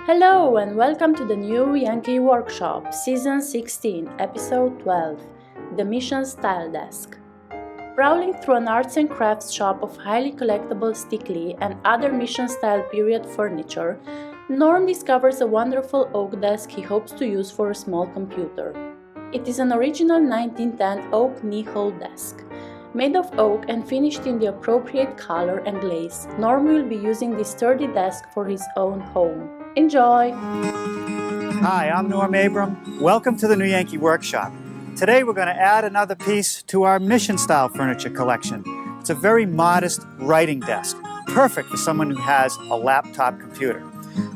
Hello and welcome to the new Yankee workshop, Season 16, Episode 12, The Mission Style Desk. Prowling through an arts and crafts shop of highly collectible Stickley and other mission-style period furniture, Norm discovers a wonderful oak desk he hopes to use for a small computer. It is an original 1910 oak knee-hole desk. Made of oak and finished in the appropriate color and glaze, Norm will be using this sturdy desk for his own home. Enjoy! Hi, I'm Norm Abram. Welcome to the New Yankee Workshop. Today we're going to add another piece to our mission-style furniture collection. It's a very modest writing desk, perfect for someone who has a laptop computer.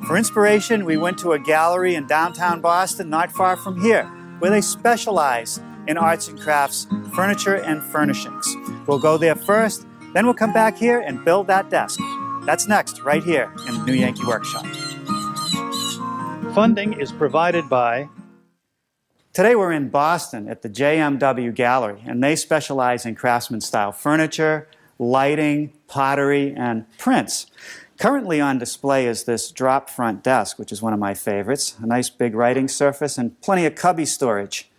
For inspiration, we went to a gallery in downtown Boston, not far from here, where they specialize in arts and crafts, furniture and furnishings. We'll go there first, then we'll come back here and build that desk. That's next, right here in the New Yankee Workshop. Funding is provided by... Today we're in Boston at the JMW Gallery, and they specialize in craftsman-style furniture, lighting, pottery, and prints. Currently on display is this drop front desk, which is one of my favorites. A nice big writing surface and plenty of cubby storage.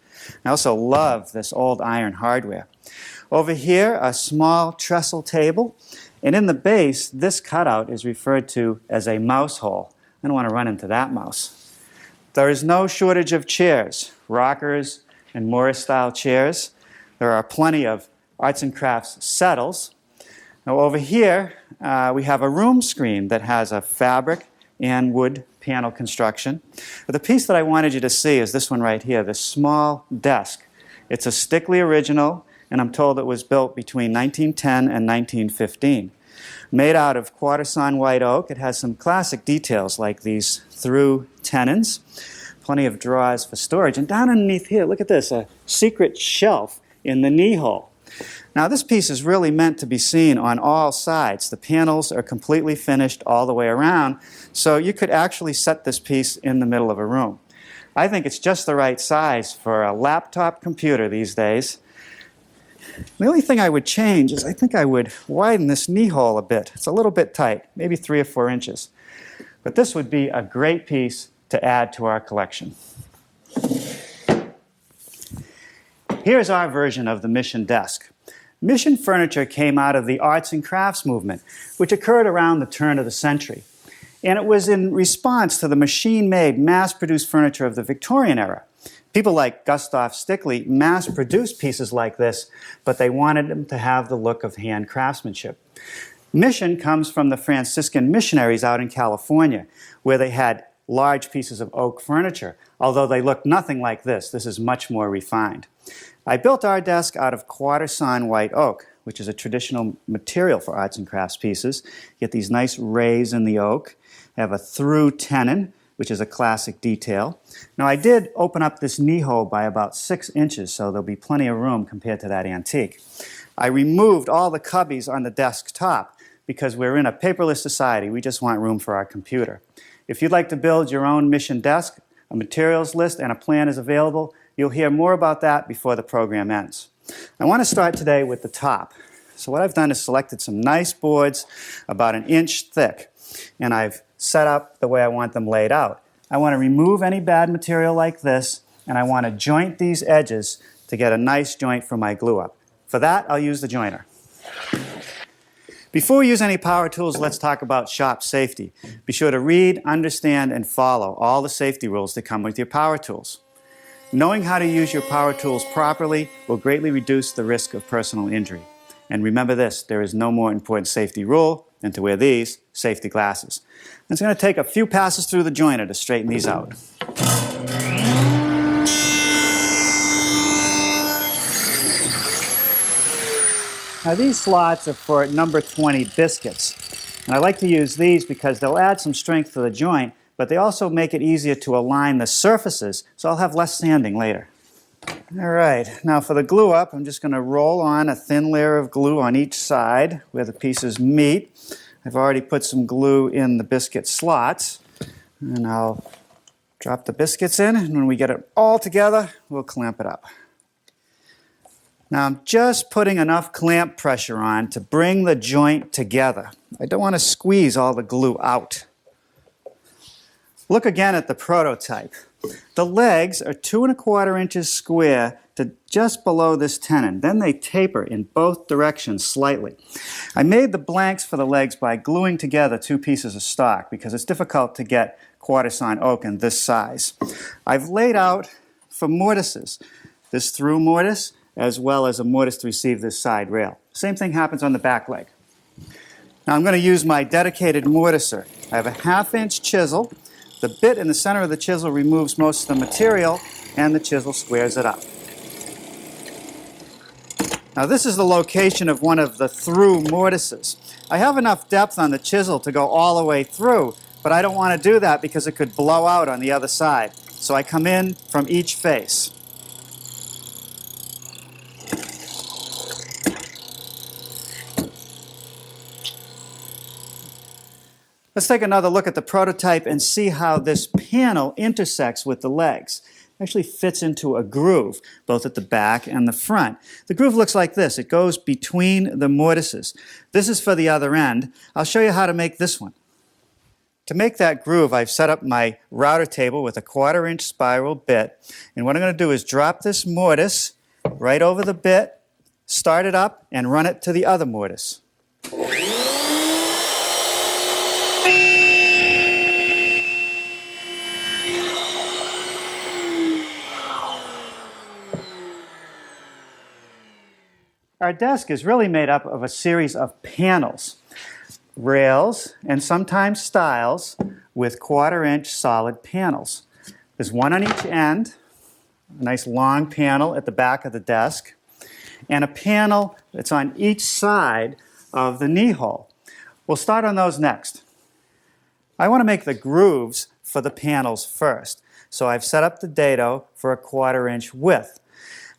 I also love this old iron hardware. Over here, a small trestle table, and in the base, this cutout is referred to as a mouse hole. I don't want to run into that mouse. There is no shortage of chairs, rockers and Morris-style chairs. There are plenty of arts and crafts settles. Now over here, we have a room screen that has a fabric and wood panel construction. But the piece that I wanted you to see is this one right here, this small desk. It's a Stickley original, and I'm told it was built between 1910 and 1915. Made out of quarter-sawn white oak, it has some classic details like these through tenons, plenty of drawers for storage, and down underneath here, look at this, a secret shelf in the knee hole. Now this piece is really meant to be seen on all sides. The panels are completely finished all the way around, so you could actually set this piece in the middle of a room. I think it's just the right size for a laptop computer these days. The only thing I would change is I think I would widen this knee hole a bit. It's a little bit tight, maybe 3 or 4 inches. But this would be a great piece to add to our collection. Here's our version of the Mission desk. Mission furniture came out of the arts and crafts movement, which occurred around the turn of the century. And it was in response to the machine-made, mass-produced furniture of the Victorian era. People like Gustav Stickley mass-produced pieces like this, but they wanted them to have the look of hand craftsmanship. Mission comes from the Franciscan missionaries out in California, where they had large pieces of oak furniture, although they look nothing like this. This is much more refined. I built our desk out of quarter-sawn white oak, which is a traditional material for arts and crafts pieces. You get these nice rays in the oak. I have a through tenon, which is a classic detail. Now I did open up this knee hole by about 6 inches, so there'll be plenty of room compared to that antique. I removed all the cubbies on the desk top because we're in a paperless society. We just want room for our computer. If you'd like to build your own Mission desk, a materials list and a plan is available. You'll hear more about that before the program ends. I want to start today with the top. So what I've done is selected some nice boards about 1 inch thick, and I've set up the way I want them laid out. I want to remove any bad material like this, and I want to joint these edges to get a nice joint for my glue up. For that, I'll use the joiner. Before we use any power tools, let's talk about shop safety. Be sure to read, understand, and follow all the safety rules that come with your power tools. Knowing how to use your power tools properly will greatly reduce the risk of personal injury. And remember this, there is no more important safety rule than to wear these safety glasses. It's going to take a few passes through the joiner to straighten these out. Now these slots are for number 20 biscuits. And I like to use these because they'll add some strength to the joint, but they also make it easier to align the surfaces, so I'll have less sanding later. All right, now for the glue up, I'm just going to roll on a thin layer of glue on each side where the pieces meet. I've already put some glue in the biscuit slots, and I'll drop the biscuits in, and when we get it all together, we'll clamp it up. Now I'm just putting enough clamp pressure on to bring the joint together. I don't want to squeeze all the glue out. Look again at the prototype. The legs are 2 1/4 inches square to just below this tenon. Then they taper in both directions slightly. I made the blanks for the legs by gluing together 2 pieces of stock because it's difficult to get quarter-sawn oak in this size. I've laid out for mortises, this through mortise as well as a mortise to receive this side rail. Same thing happens on the back leg. Now I'm going to use my dedicated mortiser. I have a 1/2 inch chisel. The bit in the center of the chisel removes most of the material, and the chisel squares it up. Now this is the location of one of the through mortises. I have enough depth on the chisel to go all the way through, but I don't want to do that because it could blow out on the other side. So I come in from each face. Let's take another look at the prototype and see how this panel intersects with the legs. It actually fits into a groove, both at the back and the front. The groove looks like this. It goes between the mortises. This is for the other end. I'll show you how to make this one. To make that groove, I've set up my router table with a 1/4 inch spiral bit. And what I'm going to do is drop this mortise right over the bit, start it up, and run it to the other mortise. Our desk is really made up of a series of panels, rails, and sometimes stiles with 1/4 inch solid panels. There's one on each end, a nice long panel at the back of the desk, and a panel that's on each side of the knee hole. We'll start on those next. I want to make the grooves for the panels first, so I've set up the dado for a 1/4 inch width.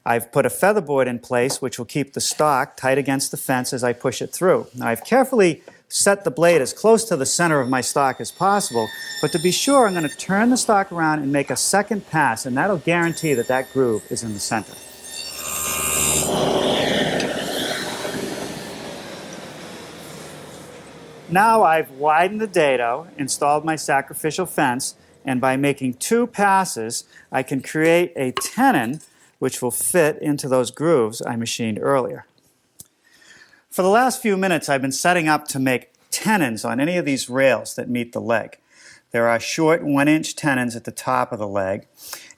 I've put a featherboard in place which will keep the stock tight against the fence as I push it through. Now I've carefully set the blade as close to the center of my stock as possible, but to be sure I'm going to turn the stock around and make a second pass, and that'll guarantee that that groove is in the center. Now I've widened the dado, installed my sacrificial fence, and by making 2 passes I can create a tenon which will fit into those grooves I machined earlier. For the last few minutes, I've been setting up to make tenons on any of these rails that meet the leg. There are short 1-inch tenons at the top of the leg,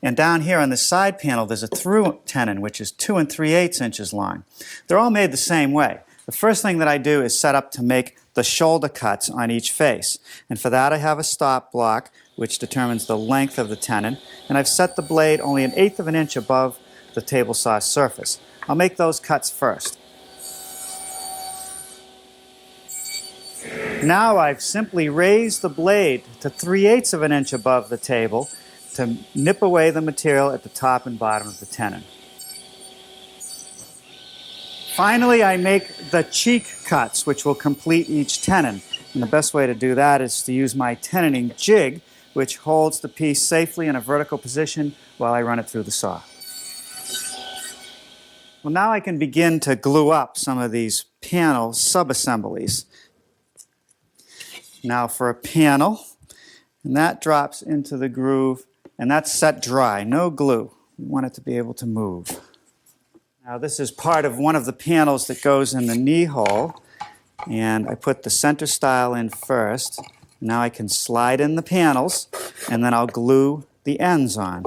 and down here on the side panel there's a through tenon which is 2 3/8 inches long. They're all made the same way. The first thing that I do is set up to make the shoulder cuts on each face, and for that I have a stop block which determines the length of the tenon, and I've set the blade only 1/8 of an inch above the table saw surface. I'll make those cuts first. Now I've simply raised the blade to 3/8 of an inch above the table to nip away the material at the top and bottom of the tenon. Finally, I make the cheek cuts which will complete each tenon. And the best way to do that is to use my tenoning jig, which holds the piece safely in a vertical position while I run it through the saw. Well, now I can begin to glue up some of these panel sub-assemblies. Now for a panel, and that drops into the groove, and that's set dry, no glue. We want it to be able to move. Now this is part of one of the panels that goes in the knee hole, and I put the center stile in first. Now I can slide in the panels, and then I'll glue the ends on.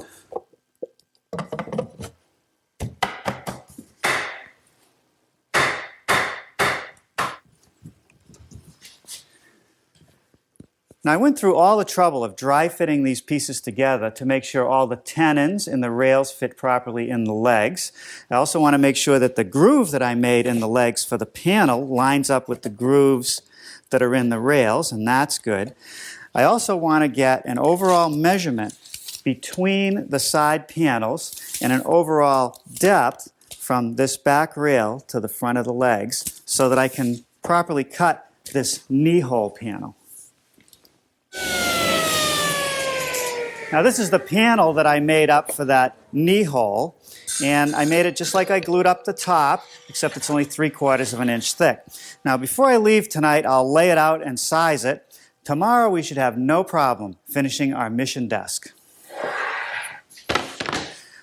Now I went through all the trouble of dry fitting these pieces together to make sure all the tenons in the rails fit properly in the legs. I also want to make sure that the groove that I made in the legs for the panel lines up with the grooves that are in the rails, and that's good. I also want to get an overall measurement between the side panels and an overall depth from this back rail to the front of the legs so that I can properly cut this knee hole panel. Now this is the panel that I made up for that knee hole, and I made it just like I glued up the top, except it's only 3/4 of an inch thick. Now before I leave tonight, I'll lay it out and size it Tomorrow we should have no problem finishing our mission desk.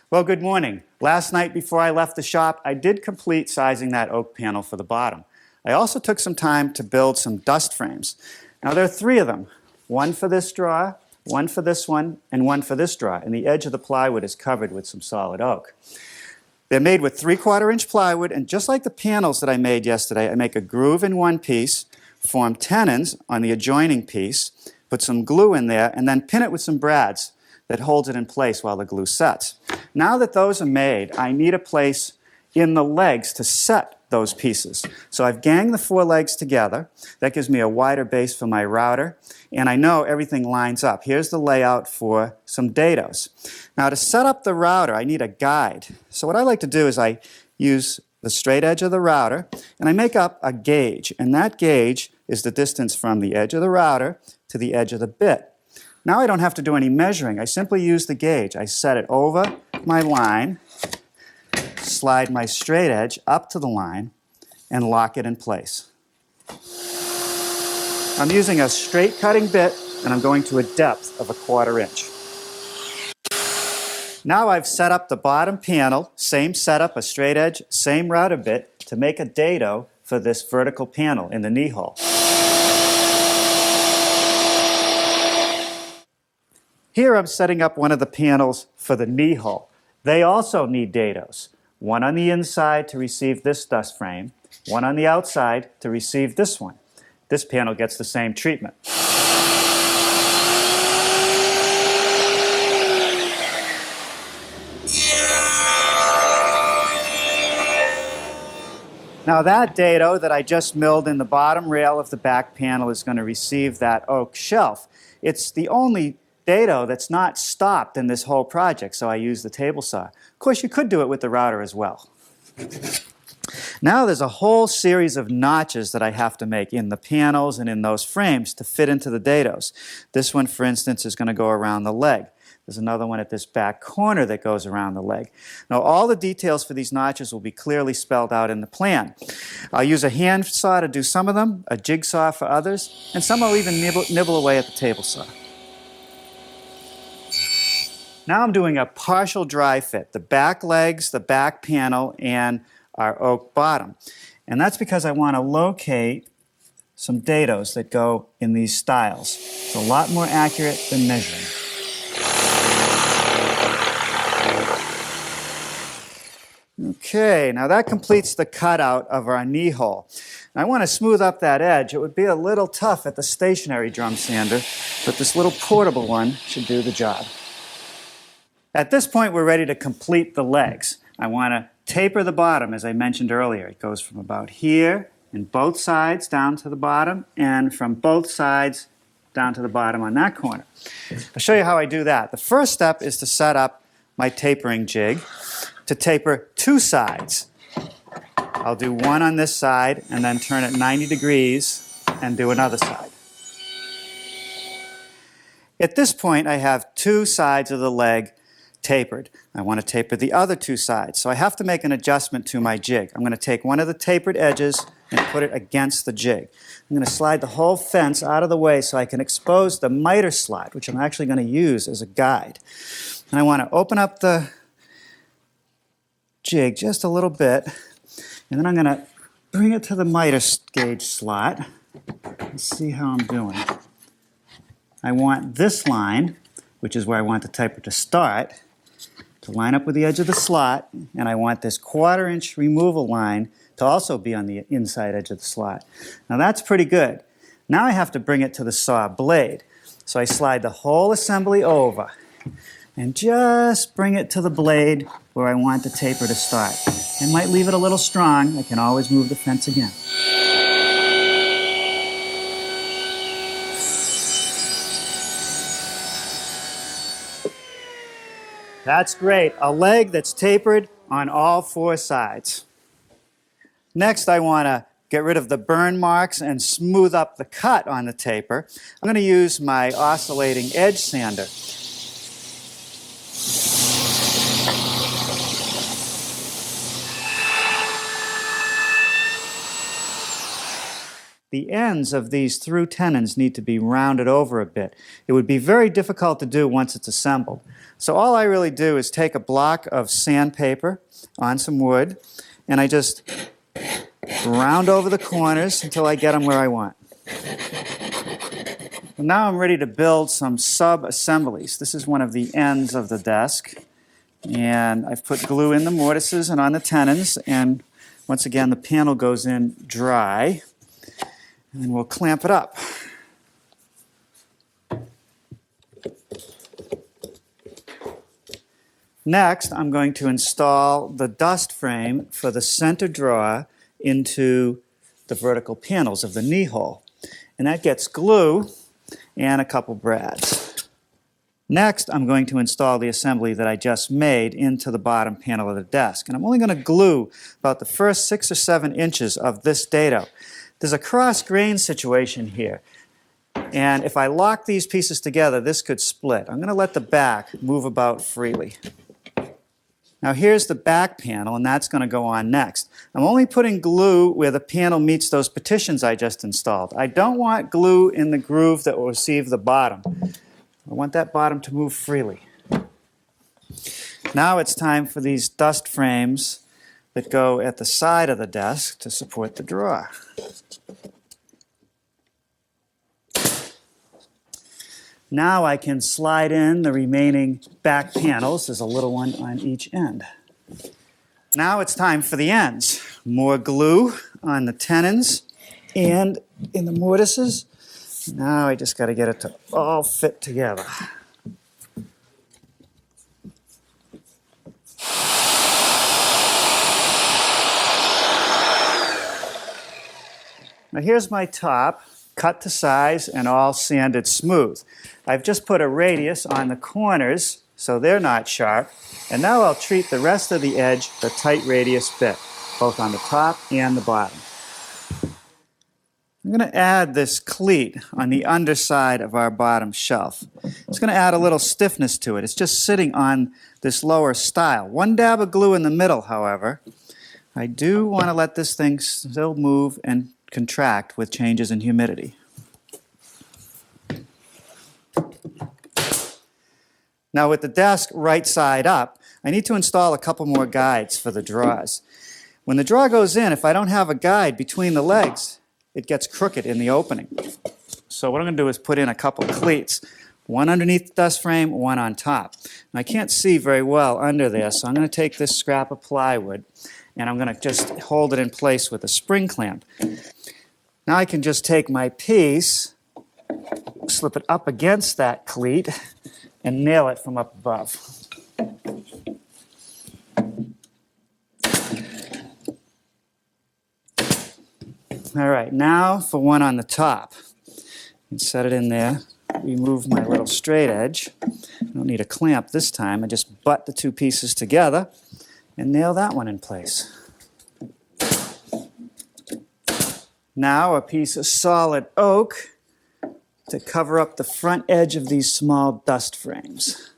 Well, good morning. Last night before I left the shop, I did complete sizing that oak panel for the bottom. I also took some time to build some dust frames. Now there are 3 of them. One for this drawer, one for this one, and one for this drawer. And the edge of the plywood is covered with some solid oak. They're made with 3/4-inch plywood, and just like the panels that I made yesterday, I make a groove in one piece, form tenons on the adjoining piece, put some glue in there, and then pin it with some brads that holds it in place while the glue sets. Now that those are made, I need a place in the legs to set those pieces. So I've ganged the 4 legs together. That gives me a wider base for my router, and I know everything lines up. Here's the layout for some dados. Now to set up the router, I need a guide. So what I like to do is I use the straight edge of the router, and I make up a gauge, and that gauge is the distance from the edge of the router to the edge of the bit. Now I don't have to do any measuring. I simply use the gauge. I set it over my line, slide my straight edge up to the line, and lock it in place. I'm using a straight cutting bit, and I'm going to a depth of 1/4 inch. Now I've set up the bottom panel, same setup, a straight edge, same router bit, to make a dado for this vertical panel in the knee hole. Here I'm setting up one of the panels for the knee hole. They also need dados. One on the inside to receive this dust frame, one on the outside to receive this one. This panel gets the same treatment. Now that dado that I just milled in the bottom rail of the back panel is going to receive that oak shelf. It's the only dado that's not stopped in this whole project, so I use the table saw. Of course, you could do it with the router as well. Now there's a whole series of notches that I have to make in the panels and in those frames to fit into the dados. This one, for instance, is going to go around the leg. There's another one at this back corner that goes around the leg. Now, all the details for these notches will be clearly spelled out in the plan. I'll use a hand saw to do some of them, a jigsaw for others, and some I'll even nibble away at the table saw. Now I'm doing a partial dry fit, the back legs, the back panel, and our oak bottom. And that's because I want to locate some dados that go in these styles. It's a lot more accurate than measuring. Okay, now that completes the cutout of our knee hole. Now I want to smooth up that edge. It would be a little tough at the stationary drum sander, but this little portable one should do the job. At this point, we're ready to complete the legs. I want to taper the bottom, as I mentioned earlier. It goes from about here in both sides down to the bottom, and from both sides down to the bottom on that corner. I'll show you how I do that. The first step is to set up my tapering jig to taper 2 sides. I'll do one on this side and then turn it 90 degrees and do another side. At this point, I have 2 sides of the leg tapered. I want to taper the other 2 sides, so I have to make an adjustment to my jig. I'm going to take one of the tapered edges and put it against the jig. I'm going to slide the whole fence out of the way so I can expose the miter slot, which I'm actually going to use as a guide. And I want to open up the jig just a little bit, and then I'm going to bring it to the miter gauge slot and see how I'm doing. I want this line, which is where I want the taper to start, to line up with the edge of the slot, and I want this 1/4 inch removal line to also be on the inside edge of the slot. Now that's pretty good. Now I have to bring it to the saw blade. So I slide the whole assembly over and just bring it to the blade where I want the taper to start. I might leave it a little strong. I can always move the fence again. That's great. A leg that's tapered on all 4 sides. Next, I want to get rid of the burn marks and smooth up the cut on the taper. I'm going to use my oscillating edge sander. the ends of these through tenons need to be rounded over a bit. It would be very difficult to do once it's assembled. So all I really do is take a block of sandpaper on some wood, and I just round over the corners until I get them where I want. And now I'm ready to build some sub-assemblies. This is one of the ends of the desk, and I've put glue in the mortises and on the tenons, and once again the panel goes in dry, and we'll clamp it up. Next, I'm going to install the dust frame for the center drawer into the vertical panels of the knee hole. And that gets glue and a couple brads. Next, I'm going to install the assembly that I just made into the bottom panel of the desk. And I'm only going to glue about the first 6 or 7 inches of this dado. There's a cross-grain situation here. And if I lock these pieces together, this could split. I'm going to let the back move about freely. Now here's the back panel, and that's going to go on next. I'm only putting glue where the panel meets those partitions I just installed. I don't want glue in the groove that will receive the bottom. I want that bottom to move freely. Now it's time for these dust frames that go at the side of the desk to support the drawer. Now I can slide in the remaining back panels. There's a little one on each end. Now it's time for the ends. More glue on the tenons and in the mortises. Now I just got to get it to all fit together. Now here's my top, cut to size and all sanded smooth. I've just put a radius on the corners so they're not sharp, and now I'll treat the rest of the edge the tight radius bit, both on the top and the bottom. I'm going to add this cleat on the underside of our bottom shelf. It's going to add a little stiffness to it. It's just sitting on this lower stile. One dab of glue in the middle, however. I do want to let this thing still move and contract with changes in humidity. Now with the desk right side up, I need to install a couple more guides for the drawers. When the drawer goes in, if I don't have a guide between the legs, it gets crooked in the opening. So what I'm going to do is put in a couple cleats, one underneath the dust frame, one on top. And I can't see very well under there, so I'm going to take this scrap of plywood and I'm going to just hold it in place with a spring clamp. Now I can just take my piece, slip it up against that cleat, and nail it from up above. All right, now for one on the top. And set it in there. Remove my little straight edge. I don't need a clamp this time. I just butt the two pieces together and nail that one in place. Now a piece of solid oak to cover up the front edge of these small dust frames.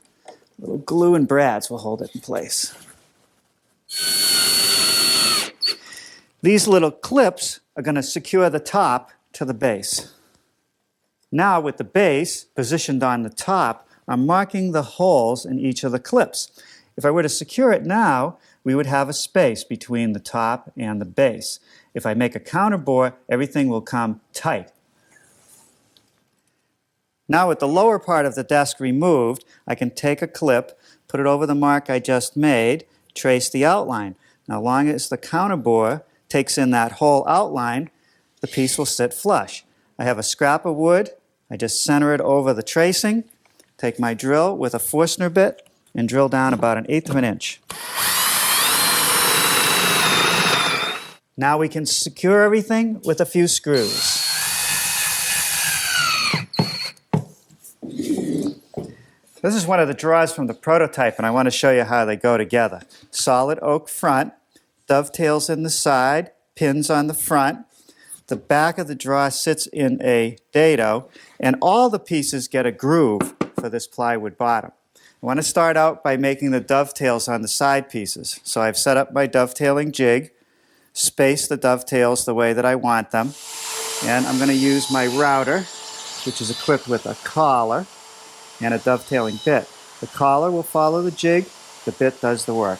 Little glue and brads will hold it in place. These little clips are going to secure the top to the base. Now with the base positioned on the top, I'm marking the holes in each of the clips. If I were to secure it now, we would have a space between the top and the base. If I make a counterbore, everything will come tight. Now with the lower part of the desk removed, I can take a clip, put it over the mark I just made, trace the outline. Now as long as the counterbore takes in that whole outline, the piece will sit flush. I have a scrap of wood, I just center it over the tracing, take my drill with a Forstner bit, and drill down about 1/8 of an inch. Now we can secure everything with a few screws. This is one of the drawers from the prototype, and I want to show you how they go together. Solid oak front, dovetails in the side, pins on the front. The back of the drawer sits in a dado, and all the pieces get a groove for this plywood bottom. I want to start out by making the dovetails on the side pieces. So I've set up my dovetailing jig, spaced the dovetails the way that I want them. And I'm going to use my router, which is equipped with a collar and a dovetailing bit. The collar will follow the jig, the bit does the work.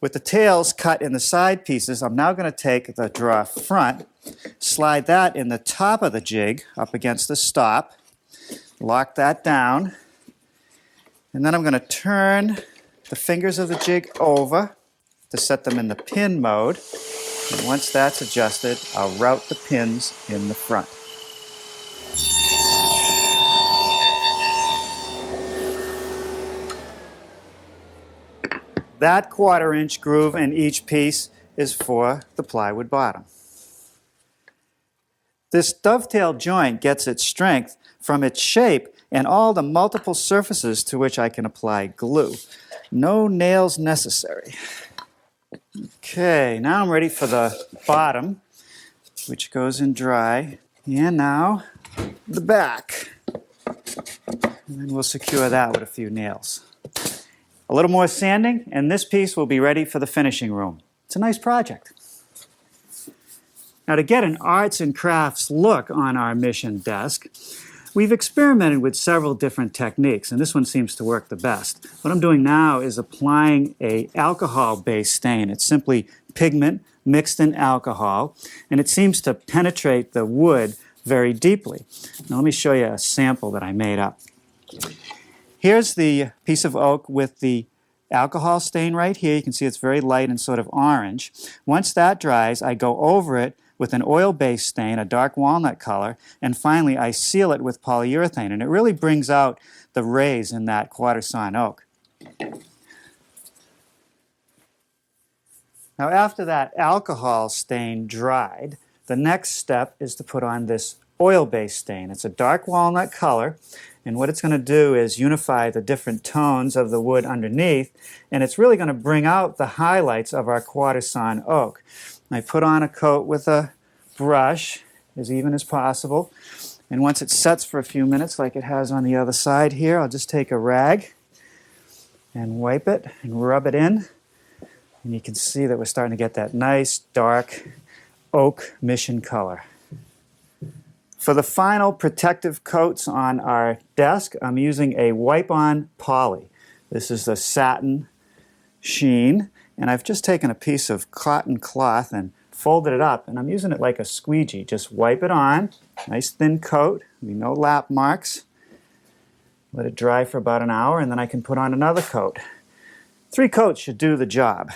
With the tails cut in the side pieces, I'm now going to take the draw front, slide that in the top of the jig up against the stop, lock that down, and then I'm going to turn the fingers of the jig over to set them in the pin mode. And once that's adjusted, I'll route the pins in the front. That 1/4 inch groove in each piece is for the plywood bottom. This dovetail joint gets its strength from its shape and all the multiple surfaces to which I can apply glue. No nails necessary. Okay, now I'm ready for the bottom, which goes in dry. And now the back. And then we'll secure that with a few nails. A little more sanding, and this piece will be ready for the finishing room. It's a nice project. Now, to get an arts and crafts look on our mission desk, we've experimented with several different techniques, and this one seems to work the best. What I'm doing now is applying an alcohol-based stain. It's simply pigment mixed in alcohol, and it seems to penetrate the wood very deeply. Now, let me show you a sample that I made up. Here's the piece of oak with the alcohol stain right here. You can see it's very light and sort of orange. Once that dries, I go over it with an oil-based stain, a dark walnut color, and finally I seal it with polyurethane, and it really brings out the rays in that 1/4 sawn oak. Now, after that alcohol stain dried, the next step is to put on this oil-based stain. It's a dark walnut color, and what it's going to do is unify the different tones of the wood underneath, and it's really going to bring out the highlights of our 1/4 sawn oak. I put on a coat with a brush, as even as possible, and once it sets for a few minutes, like it has on the other side here, I'll just take a rag and wipe it and rub it in, and you can see that we're starting to get that nice dark oak mission color. For the final protective coats on our desk, I'm using a wipe-on poly. This is the satin sheen, and I've just taken a piece of cotton cloth and folded it up, and I'm using it like a squeegee. Just wipe it on, nice thin coat, no lap marks. Let it dry for about an hour, and then I can put on another coat. 3 coats should do the job.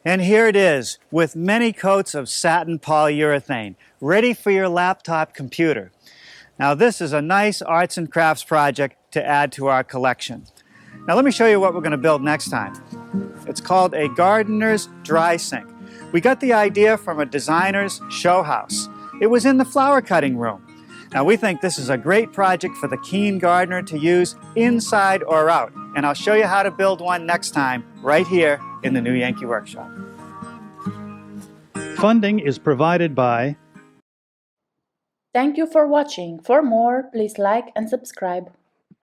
And here it is, with many coats of satin polyurethane, ready for your laptop computer. Now, this is a nice arts and crafts project to add to our collection. Now, let me show you what we're going to build next time. It's called a gardener's dry sink. We got the idea from a designer's show house. It was in the flower cutting room. Now, we think this is a great project for the keen gardener to use inside or out. And I'll show you how to build one next time, right here in the new Yankee Workshop. Funding is provided by... Thank you for watching. For more, please like and subscribe.